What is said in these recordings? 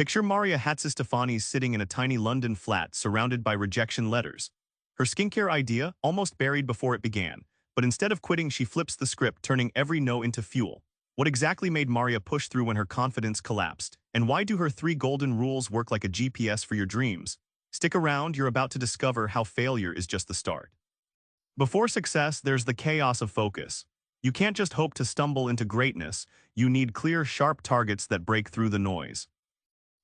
Picture Maria Hatzistefanis sitting in a tiny London flat surrounded by rejection letters. Her skincare idea almost buried before it began, but instead of quitting, she flips the script, turning every no into fuel. What exactly made Maria push through when her confidence collapsed? And why do her 3 golden rules work like a GPS for your dreams? Stick around, you're about to discover how failure is just the start. Before success, there's the chaos of focus. You can't just hope to stumble into greatness, you need clear, sharp targets that break through the noise.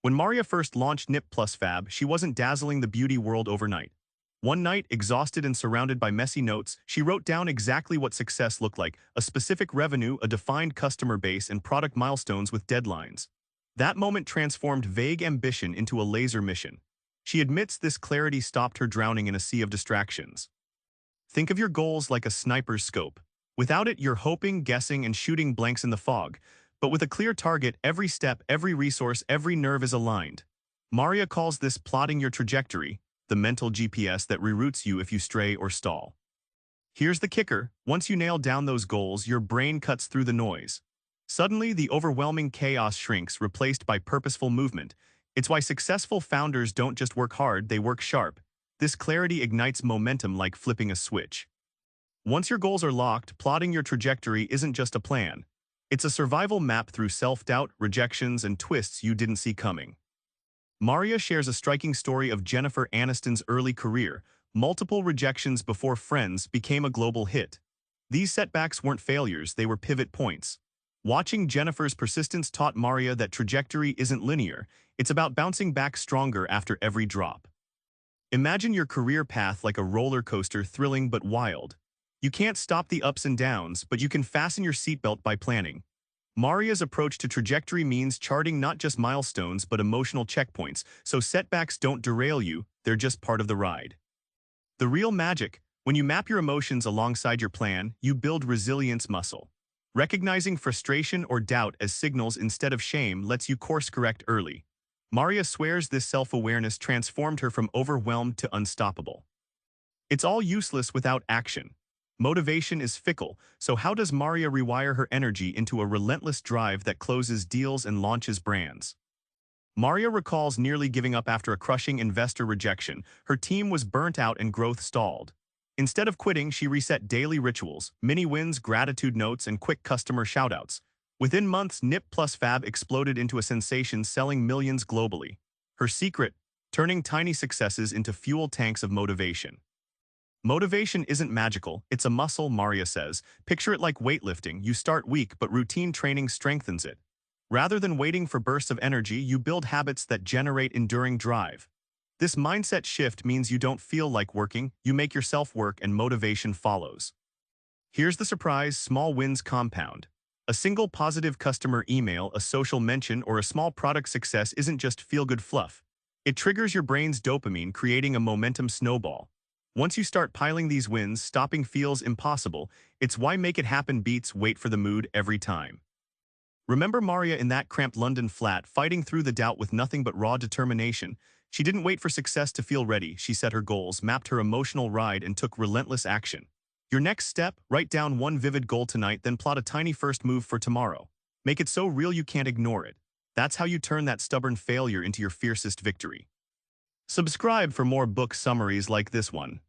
When Maria first launched Nip Fab, she wasn't dazzling the beauty world overnight. One night, exhausted and surrounded by messy notes, she wrote down exactly what success looked like: a specific revenue, a defined customer base, and product milestones with deadlines. That moment transformed vague ambition into a laser mission. She admits this clarity stopped her drowning in a sea of distractions. Think of your goals like a sniper's scope. Without it, you're hoping, guessing, and shooting blanks in the fog. But with a clear target, every step, every resource, every nerve is aligned. Maria calls this plotting your trajectory, the mental GPS that reroutes you if you stray or stall. Here's the kicker: once you nail down those goals, your brain cuts through the noise. Suddenly, the overwhelming chaos shrinks, replaced by purposeful movement. It's why successful founders don't just work hard, they work sharp. This clarity ignites momentum like flipping a switch. Once your goals are locked, plotting your trajectory isn't just a plan. It's a survival map through self-doubt, rejections, and twists you didn't see coming. Maria shares a striking story of Jennifer Aniston's early career. Multiple rejections before Friends became a global hit. These setbacks weren't failures, they were pivot points. Watching Jennifer's persistence taught Maria that trajectory isn't linear, it's about bouncing back stronger after every drop. Imagine your career path like a roller coaster, thrilling but wild. You can't stop the ups and downs, but you can fasten your seatbelt by planning. Maria's approach to trajectory means charting not just milestones but emotional checkpoints, so setbacks don't derail you, they're just part of the ride. The real magic: when you map your emotions alongside your plan, you build resilience muscle. Recognizing frustration or doubt as signals instead of shame lets you course-correct early. Maria swears this self-awareness transformed her from overwhelmed to unstoppable. It's all useless without action. Motivation is fickle, so how does Maria rewire her energy into a relentless drive that closes deals and launches brands? Maria recalls nearly giving up after a crushing investor rejection. Her team was burnt out and growth stalled. Instead of quitting, she reset daily rituals, mini wins, gratitude notes, and quick customer shoutouts. Within months, Nip Fab exploded into a sensation, selling millions globally. Her secret: turning tiny successes into fuel tanks of motivation. Motivation isn't magical, it's a muscle, Maria says. Picture it like weightlifting. You start weak, but routine training strengthens it. Rather than waiting for bursts of energy, you build habits that generate enduring drive. This mindset shift means you don't feel like working, you make yourself work, and motivation follows. Here's the surprise: small wins compound. A single positive customer email, a social mention, or a small product success isn't just feel-good fluff. It triggers your brain's dopamine, creating a momentum snowball. Once you start piling these wins, stopping feels impossible. It's why make it happen beats wait for the mood every time. Remember Maria in that cramped London flat, fighting through the doubt with nothing but raw determination. She didn't wait for success to feel ready. She set her goals, mapped her emotional ride, and took relentless action. Your next step: write down one vivid goal tonight, then plot a tiny first move for tomorrow. Make it so real you can't ignore it. That's how you turn that stubborn failure into your fiercest victory. Subscribe for more book summaries like this one.